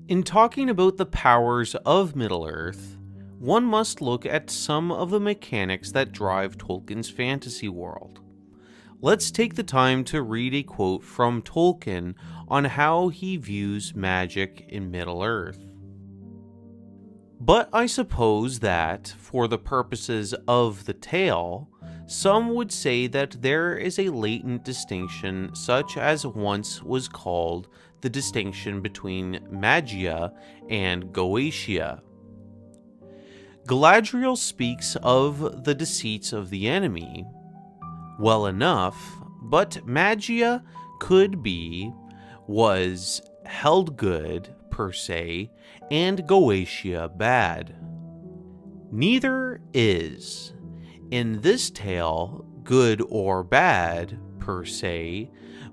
In talking about the powers of Middle-earth, one must look at some of the mechanics that drive Tolkien's fantasy world. Let's take the time to read a quote from Tolkien on how he views magic in Middle-earth. But I suppose that, for the purposes of the tale, some would say that there is a latent distinction such as once was called the distinction between magia and Goetia. Galadriel speaks of the deceits of the enemy well enough, but magia was held good, per se, and Goetia bad. Neither is, in this tale, good or bad, per se,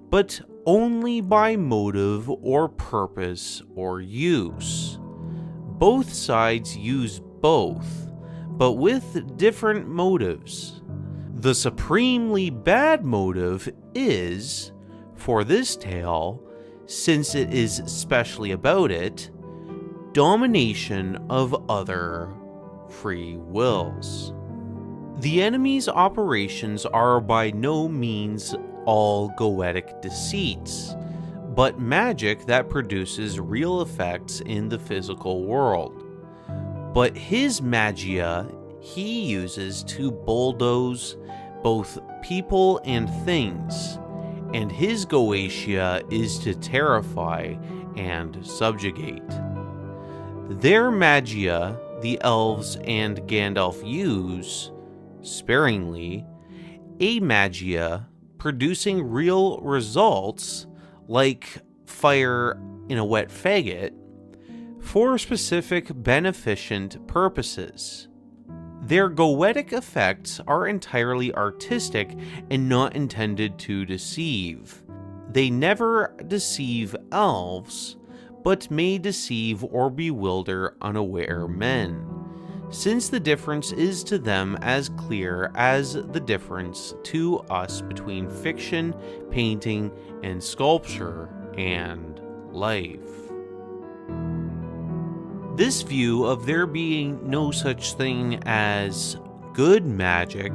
but only by motive or purpose or use. Both sides use both, but with different motives. The supremely bad motive is, for this tale, since it is specially about it, domination of other free wills. The enemy's operations are by no means all goetic deceits, but magic that produces real effects in the physical world. But his magia he uses to bulldoze both people and things, and his Goetia is to terrify and subjugate. Their magia the elves and Gandalf use, sparingly, a magia producing real results, like fire in a wet faggot, for specific beneficent purposes. Their goetic effects are entirely artistic and not intended to deceive. They never deceive elves, but may deceive or bewilder unaware men, since the difference is to them as clear as the difference to us between fiction, painting, and sculpture, and life. This view of there being no such thing as good magic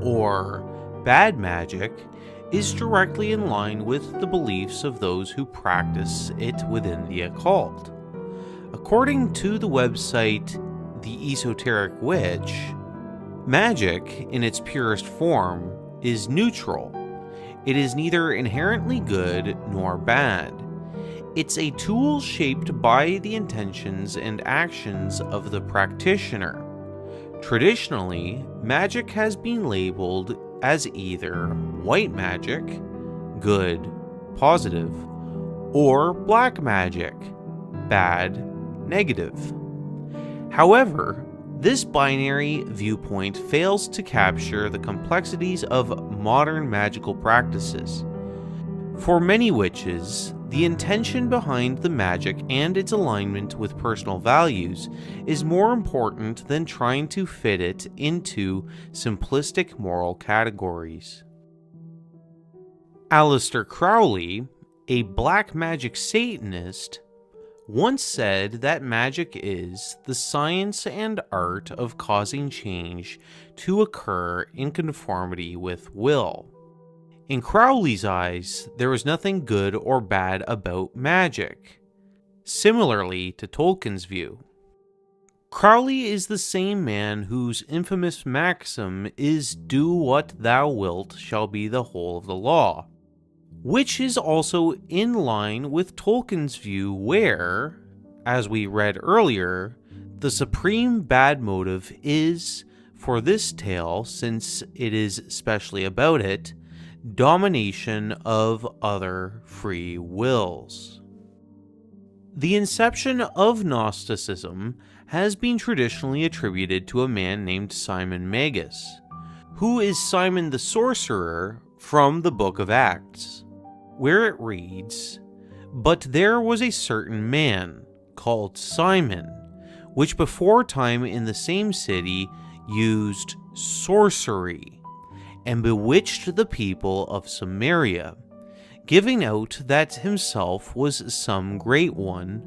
or bad magic is directly in line with the beliefs of those who practice it within the occult. According to the website The Esoteric Witch, magic in its purest form is neutral. It is neither inherently good nor bad. It's a tool shaped by the intentions and actions of the practitioner. Traditionally, magic has been labeled as either white magic, good, positive, or black magic, bad, negative. However, this binary viewpoint fails to capture the complexities of modern magical practices. For many witches, the intention behind the magic and its alignment with personal values is more important than trying to fit it into simplistic moral categories. Aleister Crowley, a black magic Satanist, once said that magic is the science and art of causing change to occur in conformity with will. In Crowley's eyes, there was nothing good or bad about magic, similarly to Tolkien's view. Crowley is the same man whose infamous maxim is "do what thou wilt shall be the whole of the law," which is also in line with Tolkien's view where, as we read earlier, the supreme bad motive is, for this tale, since it is specially about it, domination of other free wills. The inception of Gnosticism has been traditionally attributed to a man named Simon Magus, who is Simon the Sorcerer from the Book of Acts, where it reads, "But there was a certain man, called Simon, which before time in the same city used sorcery, and bewitched the people of Samaria, giving out that himself was some great one,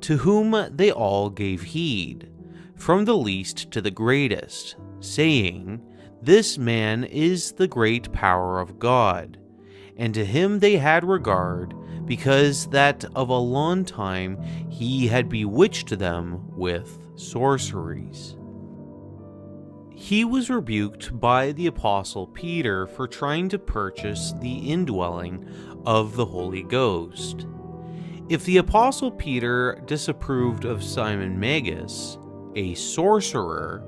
to whom they all gave heed, from the least to the greatest, saying, This man is the great power of God. And to him they had regard, because that of a long time he had bewitched them with sorceries. He was rebuked by the Apostle Peter for trying to purchase the indwelling of the Holy Ghost. If the Apostle Peter disapproved of Simon Magus, a sorcerer,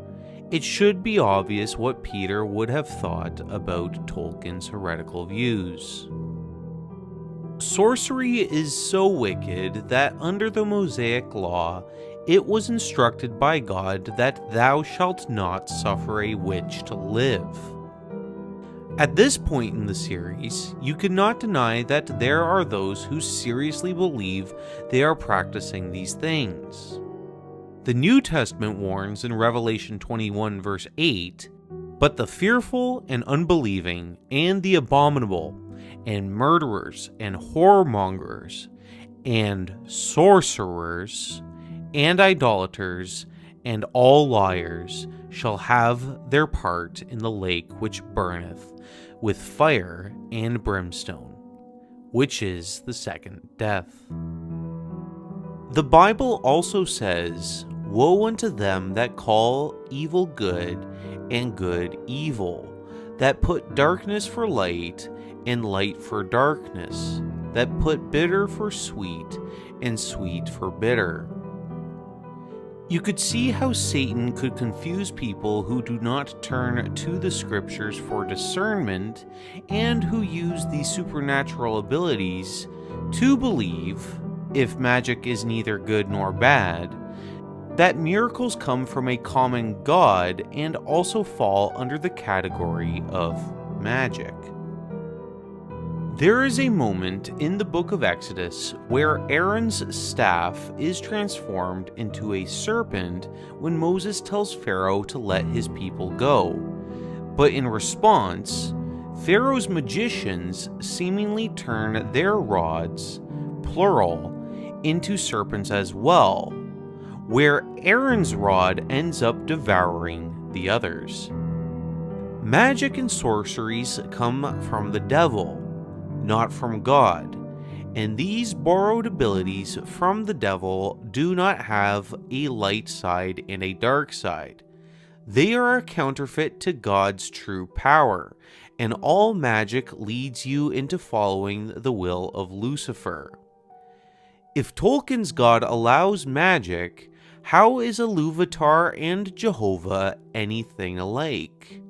it should be obvious what Peter would have thought about Tolkien's heretical views. Sorcery is so wicked that under the Mosaic law, it was instructed by God that thou shalt not suffer a witch to live. At this point in the series, you cannot deny that there are those who seriously believe they are practicing these things. The New Testament warns in Revelation 21 verse 8, But the fearful and unbelieving, and the abominable, and murderers, and whoremongers, and sorcerers, and idolaters, and all liars shall have their part in the lake which burneth with fire and brimstone, which is the second death. The Bible also says, Woe unto them that call evil good, and good evil, that put darkness for light, and light for darkness, that put bitter for sweet, and sweet for bitter. You could see how Satan could confuse people who do not turn to the scriptures for discernment and who use these supernatural abilities to believe, if magic is neither good nor bad, that miracles come from a common God and also fall under the category of magic. There is a moment in the book of Exodus where Aaron's staff is transformed into a serpent when Moses tells Pharaoh to let his people go. But in response, Pharaoh's magicians seemingly turn their rods, plural, into serpents as well, where Aaron's rod ends up devouring the others. Magic and sorceries come from the devil, not from God, and these borrowed abilities from the devil do not have a light side and a dark side. They are a counterfeit to God's true power, and all magic leads you into following the will of Lucifer. If Tolkien's God allows magic, how is Iluvatar and Jehovah anything alike?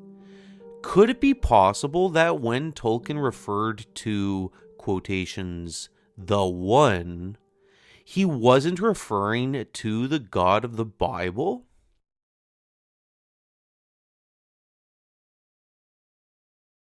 Could it be possible that when Tolkien referred to, quotations, the One, he wasn't referring to the God of the Bible?